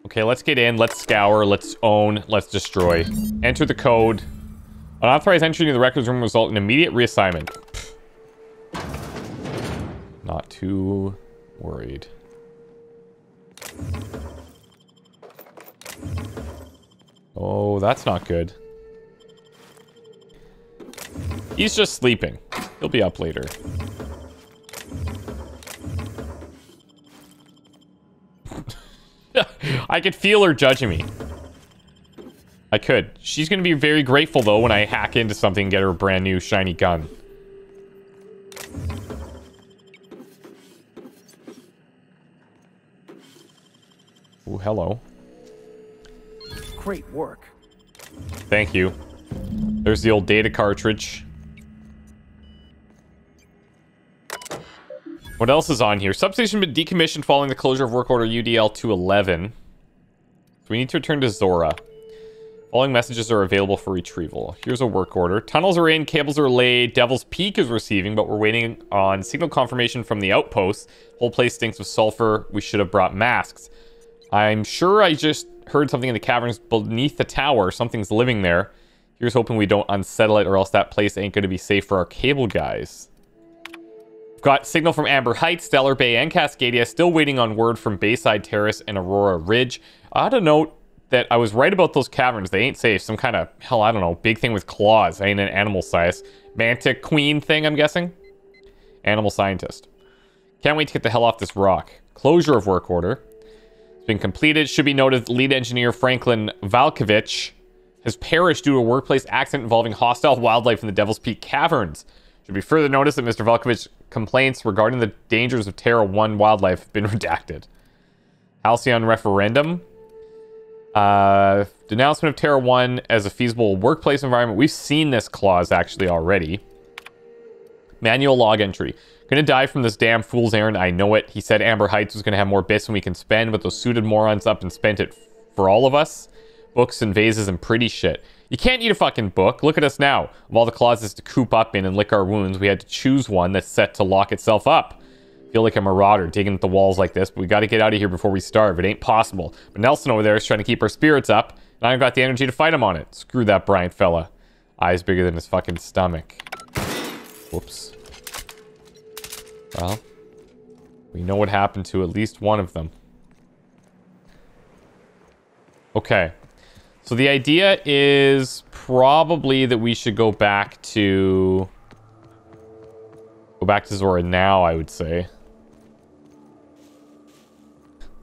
Okay, let's get in. Let's scour. Let's own. Let's destroy. Enter the code. Unauthorized entry into the records room will result in immediate reassignment. Not too worried. Oh, that's not good. He's just sleeping. He'll be up later. I could feel her judging me. I could. She's going to be very grateful, though, when I hack into something and get her a brand new shiny gun. Oh, hello. Great work. Thank you. There's the old data cartridge. What else is on here? Substation been decommissioned following the closure of work order UDL 211. So we need to return to Zora. Following messages are available for retrieval. Here's a work order. Tunnels are in, cables are laid, Devil's Peak is receiving, but we're waiting on signal confirmation from the outpost. Whole place stinks of sulfur. We should have brought masks. I'm sure I just heard something in the caverns beneath the tower. Something's living there. Here's hoping we don't unsettle it, or else that place ain't going to be safe for our cable guys. Got signal from Amber Heights, Stellar Bay, and Cascadia. Still waiting on word from Bayside Terrace and Aurora Ridge. I ought to note that I was right about those caverns. They ain't safe. Some kind of, hell, I don't know, big thing with claws. Ain't an animal size. Manta Queen thing, I'm guessing? Animal scientist. Can't wait to get the hell off this rock. Closure of work order. It's been completed. Should be noted, lead engineer Franklin Valkovich has perished due to a workplace accident involving hostile wildlife in the Devil's Peak Caverns. Should be further noticed that Mr. Valkovich's complaints regarding the dangers of Terra 1 wildlife have been redacted. Halcyon referendum. Denouncement of Terra 1 as a feasible workplace environment. We've seen this clause actually already. Manual log entry. Gonna die from this damn fool's errand. I know it. He said Amber Heights was gonna have more bits than we can spend, but those suited morons up and spent it for all of us. Books and vases and pretty shit. You can't eat a fucking book. Look at us now. Of all the closets to coop up in and lick our wounds, we had to choose one that's set to lock itself up. Feel like a marauder digging at the walls like this, but we got to get out of here before we starve. It ain't possible. But Nelson over there is trying to keep our spirits up, and I've got the energy to fight him on it. Screw that Bryant fella. Eyes bigger than his fucking stomach. Whoops. Well, we know what happened to at least one of them. Okay. So the idea is probably that we should go back to Zora now, I would say.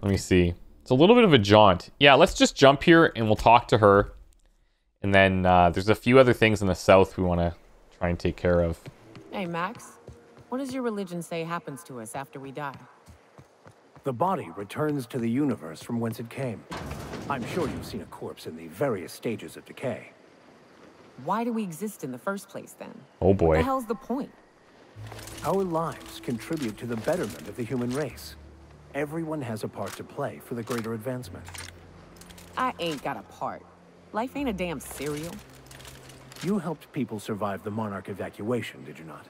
Let me see. It's a little bit of a jaunt. Yeah, let's just jump here and we'll talk to her. And then there's a few other things in the south we want to try and take care of. Hey, Max. What does your religion say happens to us after we die? The body returns to the universe from whence it came. I'm sure you've seen a corpse in the various stages of decay. Why do we exist in the first place, then? Oh, boy. What the hell's the point? Our lives contribute to the betterment of the human race. Everyone has a part to play for the greater advancement. I ain't got a part. Life ain't a damn cereal. You helped people survive the Monarch evacuation, did you not?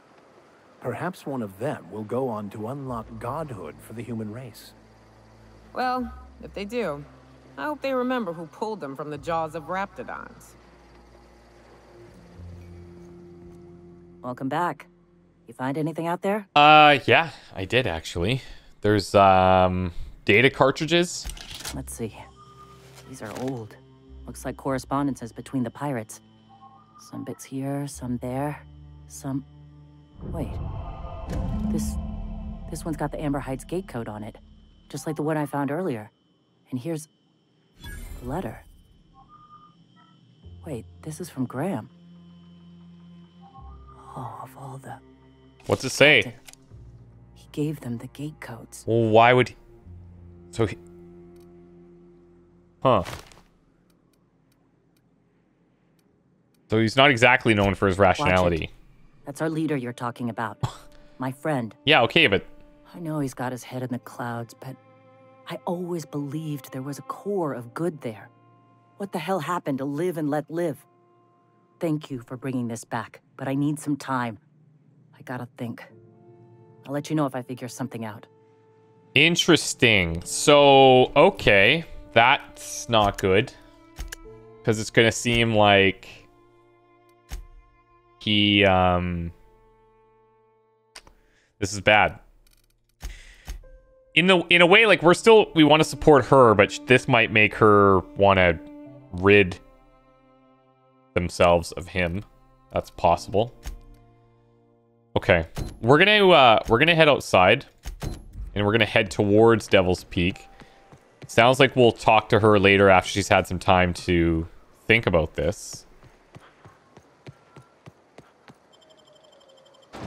Perhaps one of them will go on to unlock godhood for the human race. Well, if they do, I hope they remember who pulled them from the jaws of raptidons. Welcome back. You find anything out there? Yeah, I did actually. There's data cartridges. Let's see. These are old. Looks like correspondences between the pirates. Some bits here, some there, some... Wait. This one's got the Amber Heights gate code on it. Just like the one I found earlier. And here's a letter. Wait, this is from Graham. Oh, of all the... What's it say? He gave them the gate codes. Well, why would he... So he... Huh. So he's not exactly known for his rationality. That's our leader you're talking about. My friend. Yeah, okay, but... I know he's got his head in the clouds, but I always believed there was a core of good there. What the hell happened to live and let live? Thank you for bringing this back, but I need some time. I gotta think. I'll let you know if I figure something out. Interesting. So, okay. That's not good. Because it's going to seem like he, this is bad. In a way, like, we want to support her, but this might make her want to rid themselves of him. That's possible. Okay. We're gonna head outside. And we're gonna head towards Devil's Peak. Sounds like we'll talk to her later after she's had some time to think about this. I'm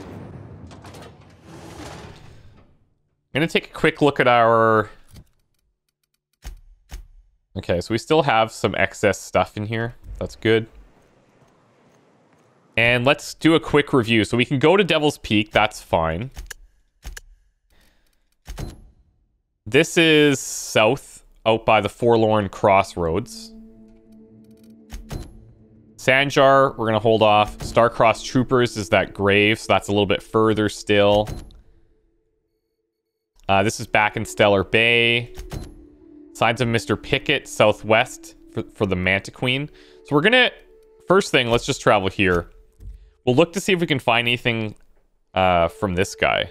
gonna take a quick look at our... Okay, so we still have some excess stuff in here. That's good. And let's do a quick review. So we can go to Devil's Peak. That's fine. This is south, out by the Forlorn Crossroads. Sanjar, we're going to hold off. Starcross Troopers is that grave, so that's a little bit further still. This is back in Stellar Bay. Signs of Mr. Pickett, southwest for the Manta Queen. So we're going to... First thing, let's just travel here. We'll look to see if we can find anything from this guy.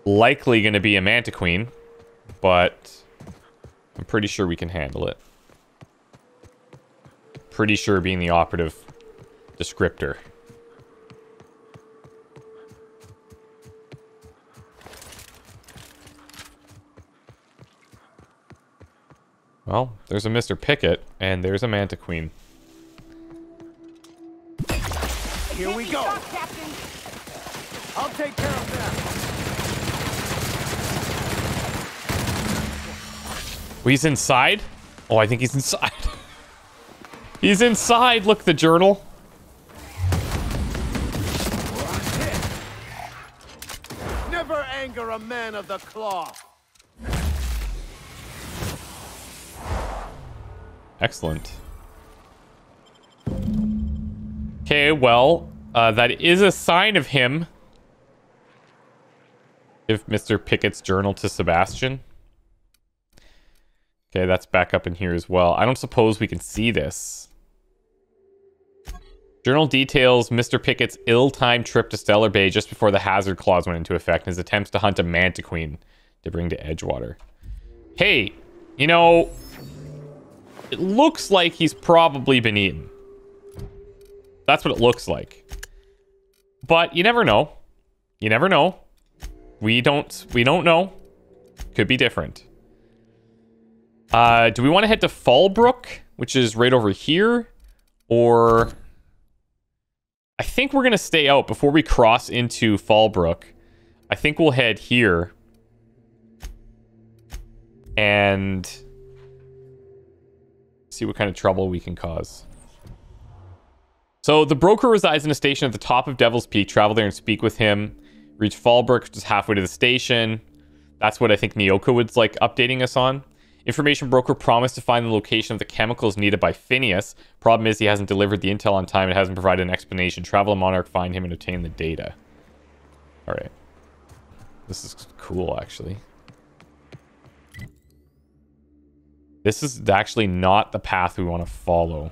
Likely going to be a Manta Queen, but I'm pretty sure we can handle it. Pretty sure being the operative descriptor. Well, there's a Mr. Pickett, and there's a Manta Queen. Here we go. I'll take care of that. Oh, he's inside? Oh, I think he's inside. He's inside. Look, the journal. Never anger a man of the cloth. Excellent. Okay, well, that is a sign of him. Give Mr. Pickett's journal to Sebastian. Okay, that's back up in here as well. I don't suppose we can see this. Journal details Mr. Pickett's ill-timed trip to Stellar Bay just before the hazard clause went into effect and his attempts to hunt a Manta Queen to bring to Edgewater. Hey, you know, it looks like he's probably been eaten. That's what it looks like. But you never know. You never know. We don't know. Could be different. Do we want to head to Fallbrook, which is right over here? Or... I think we're going to stay out before we cross into Fallbrook. I think we'll head here. And... see what kind of trouble we can cause. So, the broker resides in a station at the top of Devil's Peak. Travel there and speak with him. Reach Fallbrook, which is halfway to the station. That's what I think Nyoka was, like, updating us on. Information broker promised to find the location of the chemicals needed by Phineas. Problem is he hasn't delivered the intel on time and hasn't provided an explanation. Travel to Monarch, find him, and obtain the data. Alright. This is cool, actually. This is actually not the path we want to follow.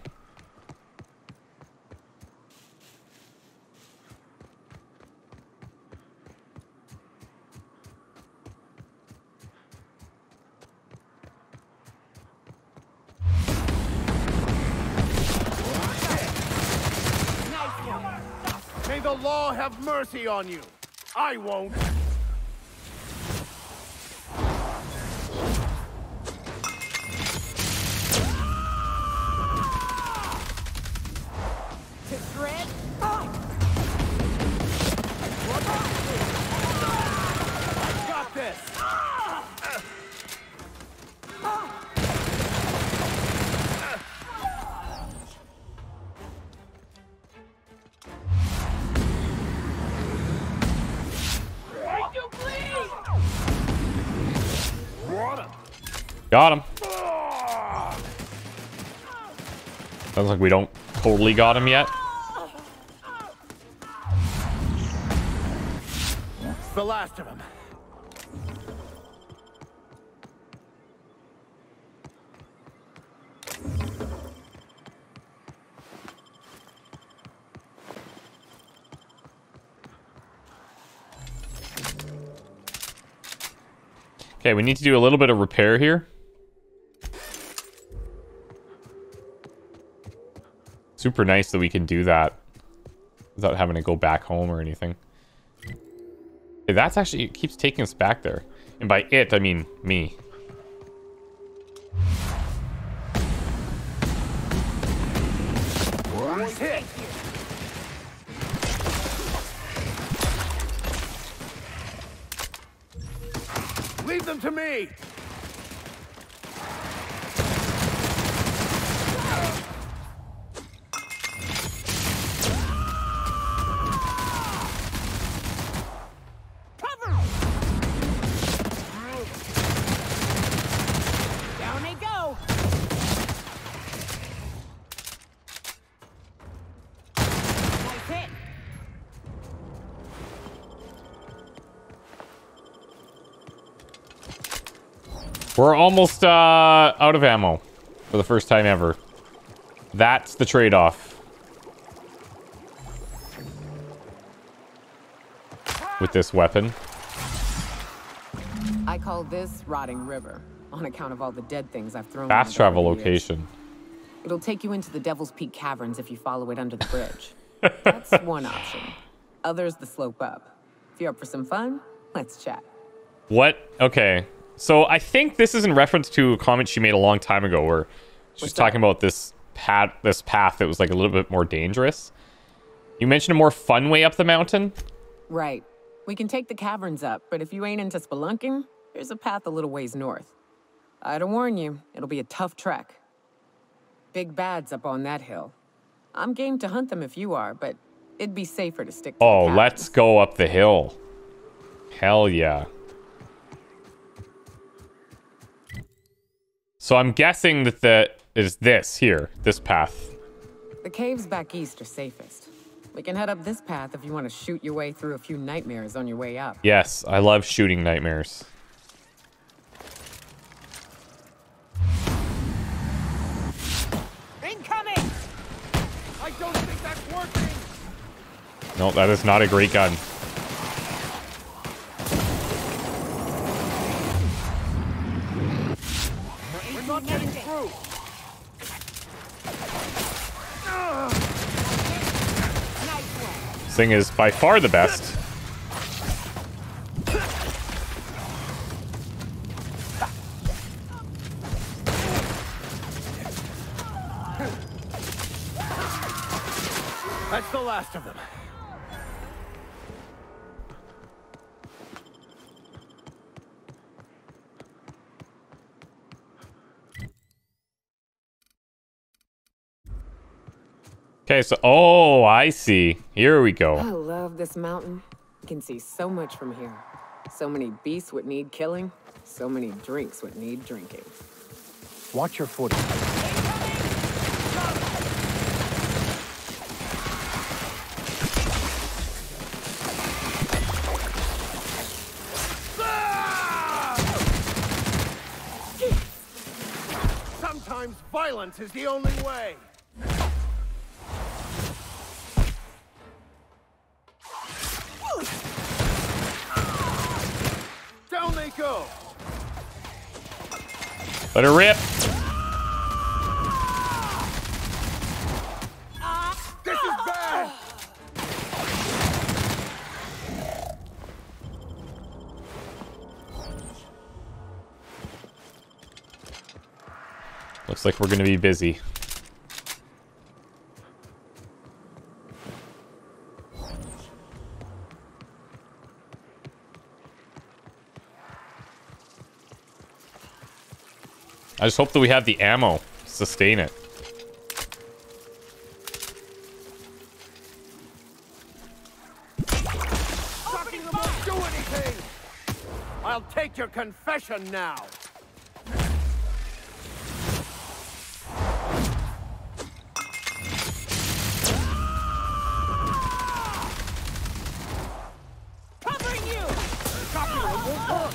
May the law have mercy on you. I won't. I got this. Got him. Sounds like we don't totally got him yet. It's the last of them. Okay, we need to do a little bit of repair here. Super nice that we can do that without having to go back home or anything. Hey, that's actually, it keeps taking us back there. And by it, I mean me. Hit. Leave them to me. Cover! Down they go! Nice hit! We're almost out of ammo for the first time ever. That's the trade-off with this weapon. I call this Rotting River, on account of all the dead things I've thrown. Fast around travel over the years. location. It'll take you into the Devil's Peak Caverns if you follow it under the bridge. That's one option. Others the slope up. If you're up for some fun, let's chat. What? Okay. So I think this is in reference to a comment she made a long time ago where she's What's talking that? about this path that was like a little bit more dangerous. You mentioned a more fun way up the mountain. Right. We can take the caverns up, but if you ain't into spelunking, there's a path a little ways north. I'd warn you, it'll be a tough trek. Big bads up on that hill. I'm game to hunt them if you are, but it'd be safer to stick to Oh, the let's caverns. go up the hill. Hell yeah. So I'm guessing that is this here, this path. The caves back east are safest. We can head up this path if you want to shoot your way through a few nightmares on your way up. Yes, I love shooting nightmares. Incoming! I don't think that's working. No, that is not a great gun. We're not getting through. This thing is by far the best. That's the last of them. Okay, so oh, I see. Here we I go. love this mountain. You can see so much from here. So many beasts would need killing. So many drinks would need drinking. Watch your footing. Sometimes violence is the only way. Down they go. Let her rip. This is bad. Looks like we're gonna be busy. I just hope that we have the ammo to sustain it. Sucking them won't do anything. I'll take your confession now. Covering you! Copy them won't work.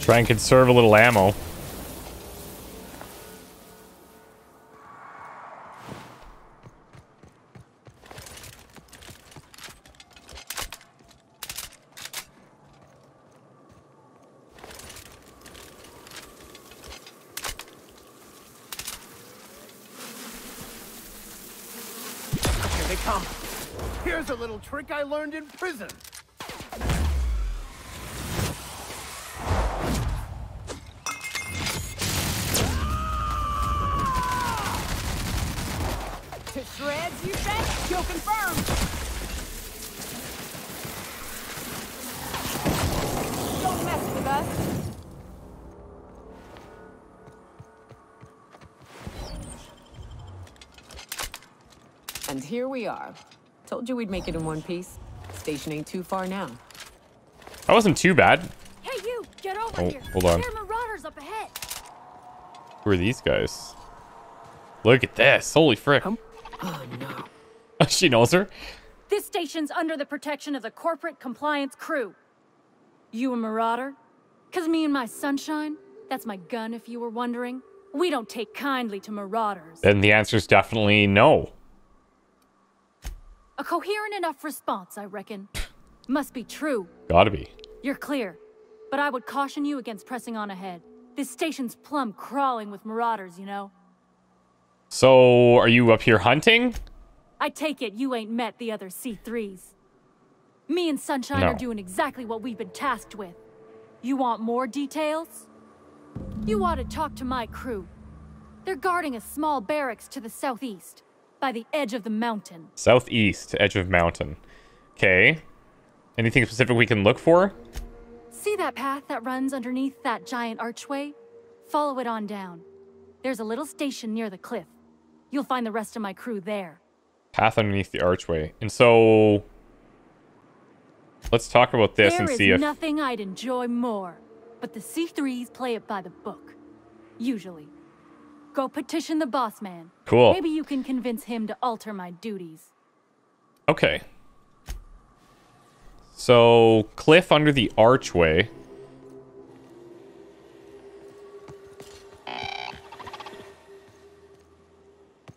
Try and conserve a little ammo. Here they come. Here's a little trick I learned in prison. To shreds, you bet? Kill confirmed. Don't mess with us. And here we are. Told you we'd make it in one piece. Station ain't too far now. That wasn't too bad. Hey, you! Get over here! Hold on. There are marauders up ahead! Who are these guys? Look at this. Holy frick. Oh, no. She knows her. This station's under the protection of the corporate compliance crew. You a marauder? 'Cause me and my sunshine, that's my gun if you were wondering, we don't take kindly to marauders. Then the answer's definitely no. A coherent enough response, I reckon. Must be true. Gotta be. You're clear. But I would caution you against pressing on ahead. This station's plumb crawling with marauders, you know? So, are you up here hunting? I take it you ain't met the other C3s. Me and Sunshine No. are doing exactly what we've been tasked with. You want more details? You ought to talk to my crew. They're guarding a small barracks to the southeast, by the edge of the mountain. Southeast, edge of mountain. Okay. Anything specific we can look for? See that path that runs underneath that giant archway? Follow it on down. There's a little station near the cliff. You'll find the rest of my crew there. Path underneath the archway. And so... let's talk about this and see There if... is nothing I'd enjoy more, but the C3s play it by the book. Usually. Go petition the boss man. Cool. Maybe you can convince him to alter my duties. Okay. So, cliff under the archway.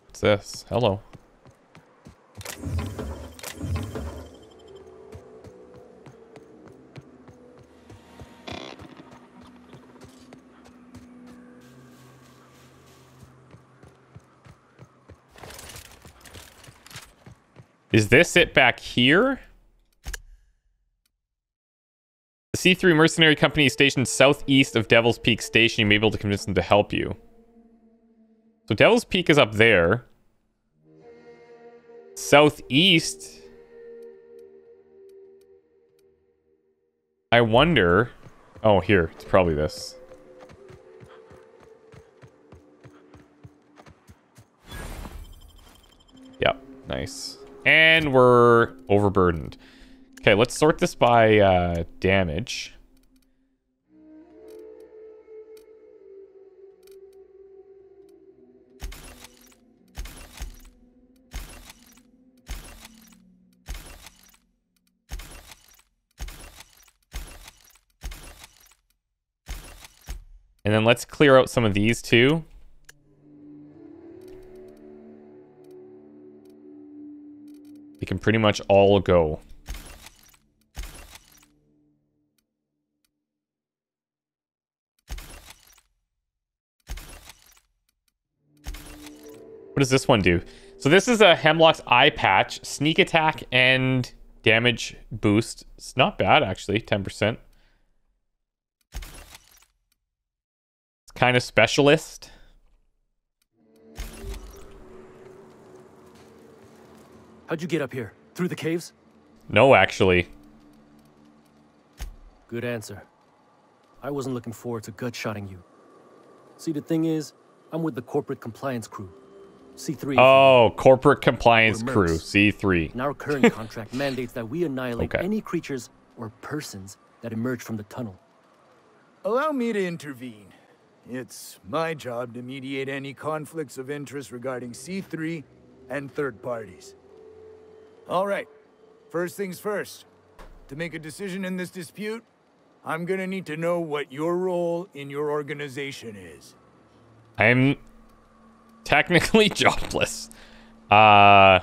What's this? Hello. Is this it back here? The C3 mercenary company is stationed southeast of Devil's Peak Station. You may be able to convince them to help you. So Devil's Peak is up there. Southeast. I wonder... oh, here. It's probably this. Yep. Nice. And we're overburdened. Okay, let's sort this by damage. And then let's clear out some of these too. They can pretty much all go. What does this one do? So this is a Hemlock's eye patch, sneak attack and damage boost. It's not bad actually, 10%. It's kind of specialist. How'd you get up here? Through the caves? No, actually. Good answer. I wasn't looking forward to gut-shotting you. See, the thing is, I'm with the corporate compliance crew. C3. Oh, corporate compliance We're crew, mercs. C3. And our current contract mandates that we annihilate Okay. any creatures or persons that emerge from the tunnel. Allow me to intervene. It's my job to mediate any conflicts of interest regarding C3 and third parties. All right, first things first. To make a decision in this dispute, I'm gonna need to know what your role in your organization is. I'm technically jobless. You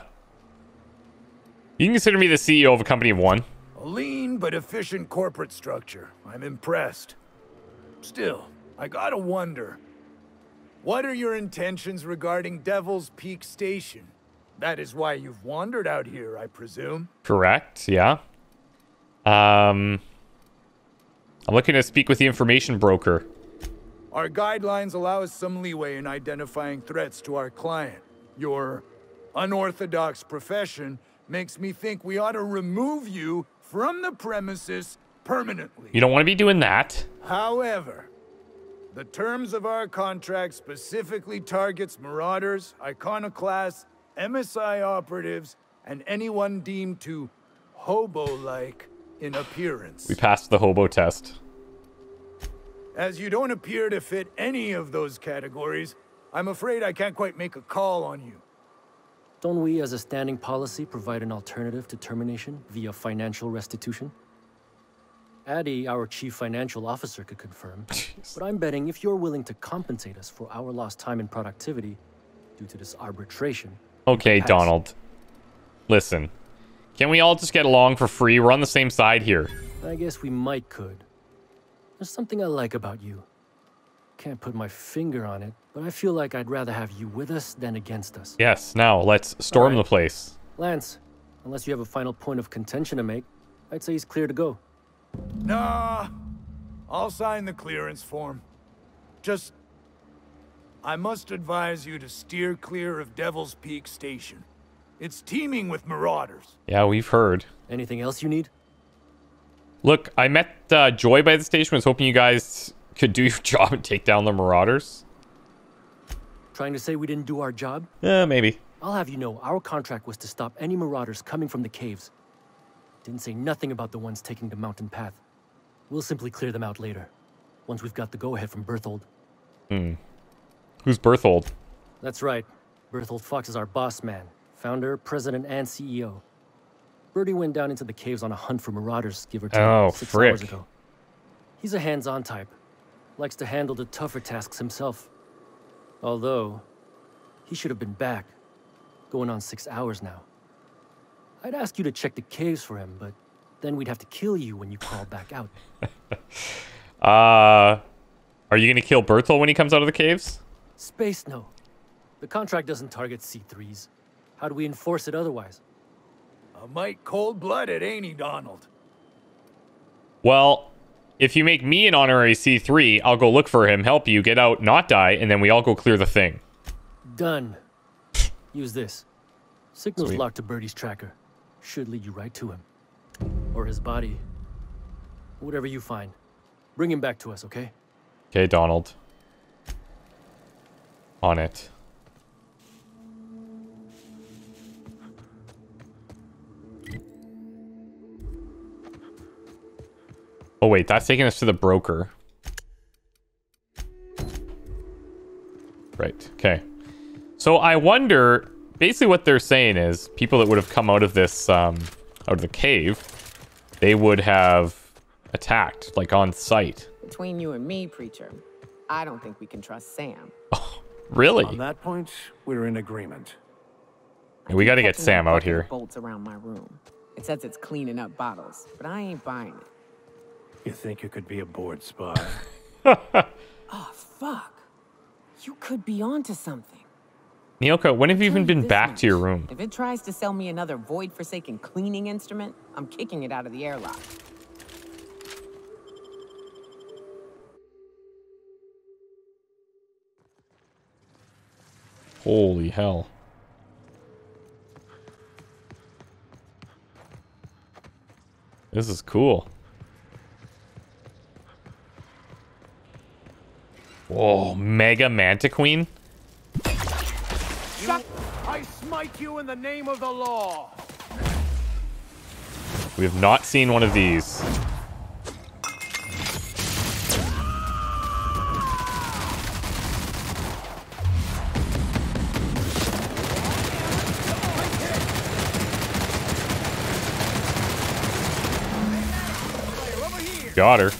can consider me the CEO of a company of one. A lean but efficient corporate structure. I'm impressed. Still, I gotta wonder. What are your intentions regarding Devil's Peak Station? That is why you've wandered out here, I presume. Correct, yeah. I'm looking to speak with the information broker. Our guidelines allow us some leeway in identifying threats to our client. Your unorthodox profession makes me think we ought to remove you from the premises permanently. You don't want to be doing that. However, the terms of our contract specifically targets marauders, iconoclasts, MSI operatives, and anyone deemed to hobo-like in appearance. We passed the hobo test. As you don't appear to fit any of those categories, I'm afraid I can't quite make a call on you. Don't we, as a standing policy, provide an alternative to termination via financial restitution? Addy, our chief financial officer, could confirm. But I'm betting if you're willing to compensate us for our lost time and productivity due to this arbitration... Okay, Donald. Listen. Can we all just get along for free? We're on the same side here. I guess we could. There's something I like about you. Can't put my finger on it, but I feel like I'd rather have you with us than against us. Yes, now let's storm the place. Lance, unless you have a final point of contention to make, I'd say he's clear to go. Nah, I'll sign the clearance form. Just, I must advise you to steer clear of Devil's Peak Station. It's teeming with marauders. Yeah, we've heard. Anything else you need? Look, I met Joy by the station. Was hoping you guys could do your job and take down the marauders. Trying to say we didn't do our job? Maybe. I'll have you know, our contract was to stop any marauders coming from the caves. Didn't say nothing about the ones taking the mountain path. We'll simply clear them out later, once we've got the go-ahead from Berthold. Who's Berthold? That's right. Berthold Fox is our boss man, founder, president, and CEO. Bertie went down into the caves on a hunt for marauders, give or take, 6 hours ago. He's a hands-on type. Likes to handle the tougher tasks himself. Although, he should have been back. Going on 6 hours now. I'd ask you to check the caves for him, but then we'd have to kill you when you crawl back out. Are you gonna kill Berthold when he comes out of the caves? Space, no. The contract doesn't target C3s. How do we enforce it otherwise? A mite cold-blooded, ain't he, Donald? Well, if you make me an honorary C3, I'll go look for him, help you, get out, not die, and then we all go clear the thing. Done. Use this. Signal's Sweet. locked to Bertie's tracker. Should lead you right to him. Or his body. Whatever you find. Bring him back to us, okay? Okay, Donald. On it. Oh wait, that's taking us to the broker. Right, okay. So I wonder, basically what they're saying is, people that would have come out of this, out of the cave, they would have attacked, like on sight. Between you and me, Preacher, I don't think we can trust Sam. Oh, really? On that point, we're in agreement. We gotta get Catching Sam them out fucking here. Bolts around my room. It says it's cleaning up bottles, but I ain't buying it. You think you could be a bored spy? Oh, fuck. You could be onto something. Nyoka, when have you even Tell you been this back much. to your room? If it tries to sell me another void-forsaken cleaning instrument, I'm kicking it out of the airlock. Holy hell. This is cool. Whoa, Mega Mantiqueen? I smite you in the name of the law. We have not seen one of these. Got her.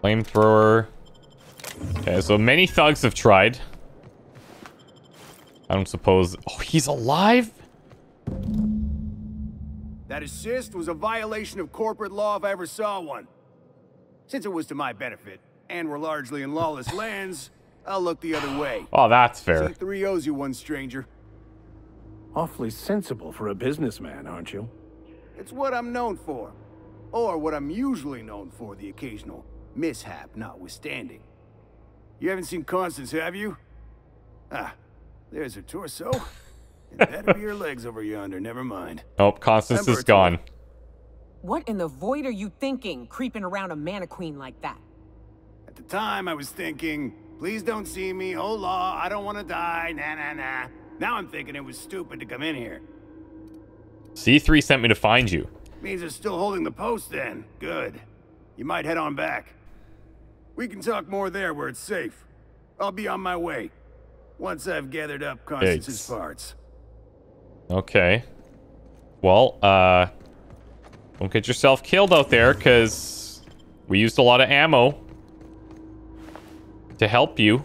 Flamethrower. Okay, so many thugs have tried. I don't suppose... Oh, he's alive? That assist was a violation of corporate law if I ever saw one. Since it was to my benefit, and we're largely in lawless lands, I'll look the other way. Oh, that's fair. C3 owes you one, stranger. Awfully sensible for a businessman, aren't you? It's what I'm known for. Or what I'm usually known for, the occasional mishap notwithstanding. You haven't seen Constance, have you? Ah, there's her torso. And that'd be her legs over yonder, never mind. Nope, Constance is gone. What in the void are you thinking, creeping around a mannequin like that? At the time, I was thinking, please don't see me, oh law, I don't want to die, nah. Now I'm thinking it was stupid to come in here. C3 sent me to find you. Means it's still holding the post then. Good. You might head on back. We can talk more there where it's safe. I'll be on my way. Once I've gathered up Constance's parts. Okay. Well, don't get yourself killed out there, because we used a lot of ammo to help you.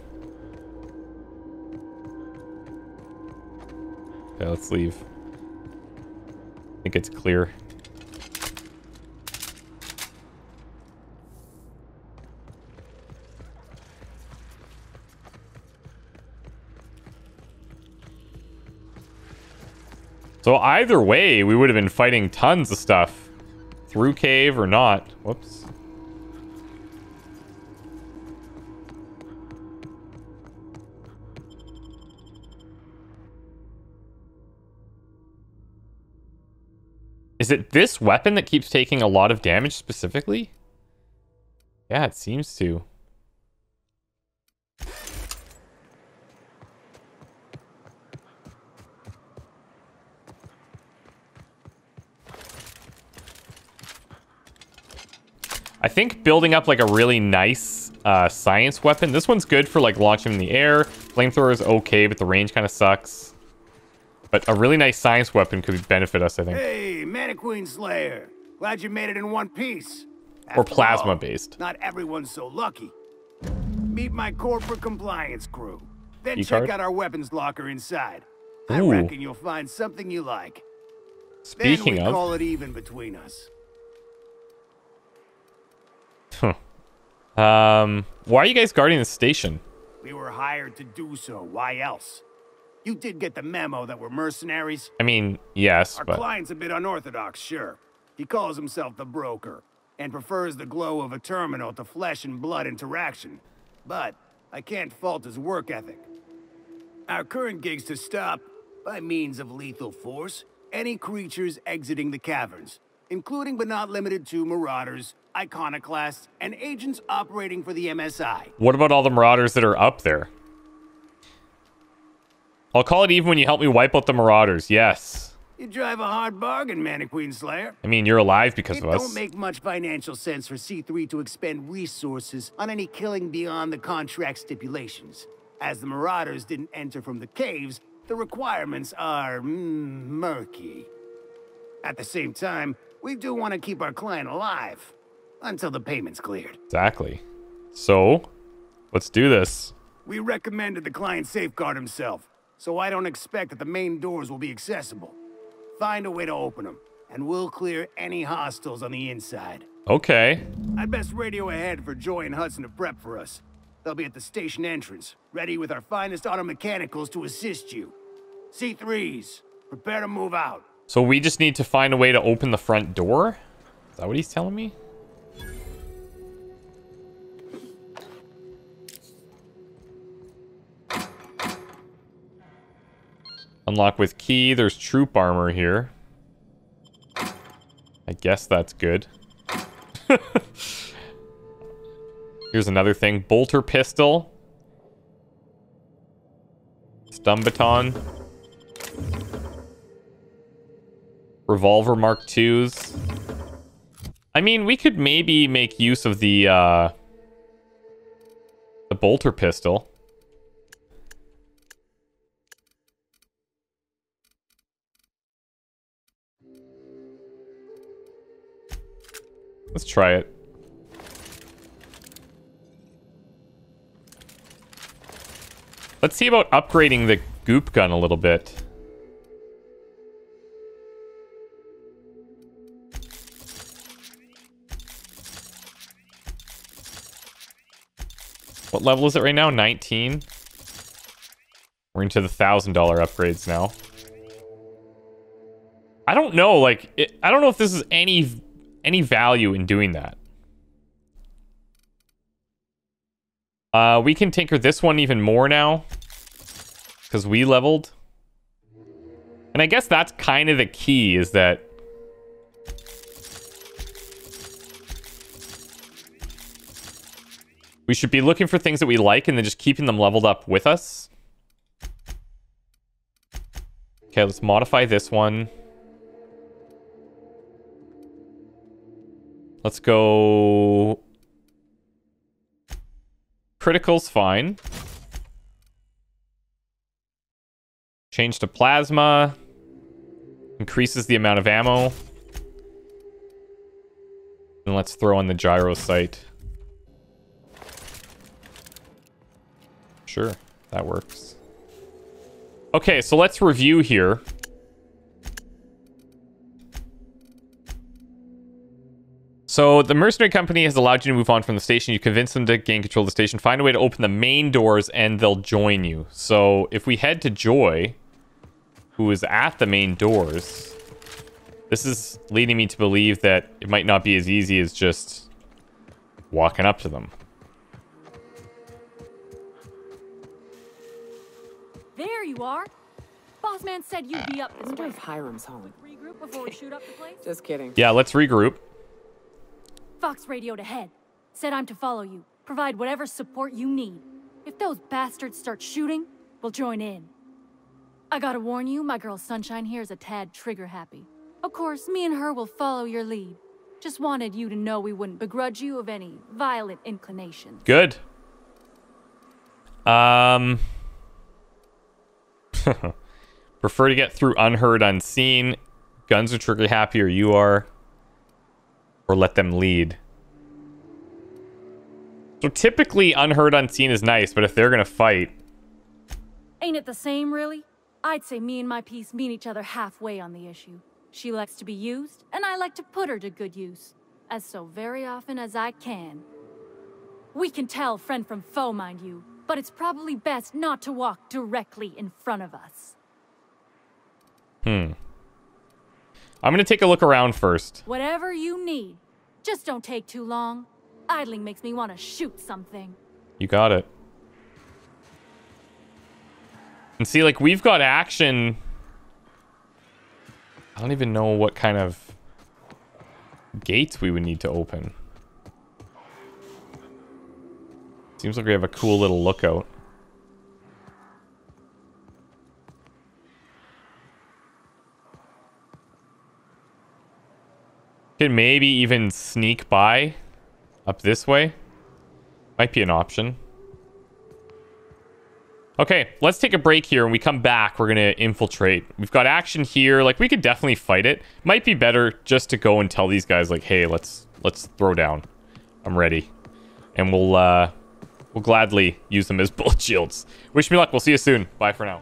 Okay, let's leave. I think it's clear. So either way, we would have been fighting tons of stuff. Through cave or not. Whoops. Is it this weapon that keeps taking a lot of damage specifically? Yeah, it seems to. I think building up like a really nice science weapon. This one's good for like launching in the air. Flamethrower is okay, but the range kind of sucks. But a really nice science weapon could benefit us, I think. Hey, Mannequin Slayer. Glad you made it in one piece. Or plasma based. Not everyone's so lucky. Meet my corporate compliance crew. Then E-card? check out our weapons locker inside. Ooh. I reckon you'll find something you like. Speaking then we of, call it even between us. why are you guys guarding the station? We were hired to do so. Why else? You did get the memo that we're mercenaries. I mean, yes, Our but client's a bit unorthodox, sure. He calls himself the broker and prefers the glow of a terminal to flesh and blood interaction. But I can't fault his work ethic. Our current gig's to stop, by means of lethal force, any creatures exiting the caverns, including but not limited to marauders, iconoclasts, and agents operating for the MSI. what about all the marauders that are up there? I'll call it even when you help me wipe out the marauders. Yes. You drive a hard bargain, Mannequin Slayer. I mean, you're alive because It of us. don't make much financial sense for C3 to expend resources on any killing beyond the contract stipulations. As the marauders didn't enter from the caves, the requirements are murky. At the same time, we do want to keep our client alive until the payment's cleared. Exactly. So, let's do this. We recommended the client safeguard himself, so I don't expect that the main doors will be accessible. Find a way to open them, and we'll clear any hostiles on the inside. Okay. I'd best radio ahead for Joy and Hudson to prep for us. They'll be at the station entrance, ready with our finest auto mechanicals to assist you. C3s, prepare to move out. So we just need to find a way to open the front door? Is that what he's telling me? Unlock with key. There's troop armor here. I guess that's good. Here's another thing. Bolter pistol. Stun baton. Revolver Mark IIs. I mean, we could maybe make use of the bolter pistol. Let's try it. Let's see about upgrading the goop gun a little bit. What level is it right now? 19. We're into the $1,000 upgrades now. I don't know, like, I don't know if this is any value in doing that. We can tinker this one even more now, because we leveled. And I guess that's kind of the key, is that we should be looking for things that we like and then just keeping them leveled up with us. Okay, let's modify this one. Let's go... Critical's fine. Change to plasma. Increases the amount of ammo. And let's throw on the gyro sight. Sure, that works. Okay, so let's review here. So the mercenary company has allowed you to move on from the station. You convince them to gain control of the station. Find a way to open the main doors and they'll join you. So if we head to Joy, who is at the main doors, this is leading me to believe that it might not be as easy as just walking up to them. There you are. Boss man said you'd be up I this wonder way. if Hiram's home. Regroup before we shoot up the place? Just kidding. Yeah, let's regroup. Fox radioed ahead. Said I'm to follow you. Provide whatever support you need. If those bastards start shooting, we'll join in. I gotta warn you, my girl Sunshine here is a tad trigger happy. Of course, me and her will follow your lead. Just wanted you to know we wouldn't begrudge you of any violent inclinations. Good. Prefer to get through unheard, unseen. Guns are trigger happy, or you are. Or let them lead. So typically unheard, unseen is nice, but if they're gonna fight... Ain't it the same, really? I'd say me and my piece meet each other halfway on the issue. She likes to be used, and I like to put her to good use. As so very often as I can. We can tell friend from foe, mind you, but it's probably best not to walk directly in front of us. I'm gonna take a look around first. Whatever you need. Just don't take too long. Idling makes me want to shoot something. You got it. And see, like, we've got action. I don't even know what kind of gates we would need to open. Seems like we have a cool little lookout. Could maybe even sneak by up this way. Might be an option. Okay, let's take a break here. When we come back, we're going to infiltrate. We've got action here. Like, we could definitely fight it. Might be better just to go and tell these guys, like, hey, let's throw down. I'm ready. And we'll gladly use them as bullet shields. Wish me luck. We'll see you soon. Bye for now.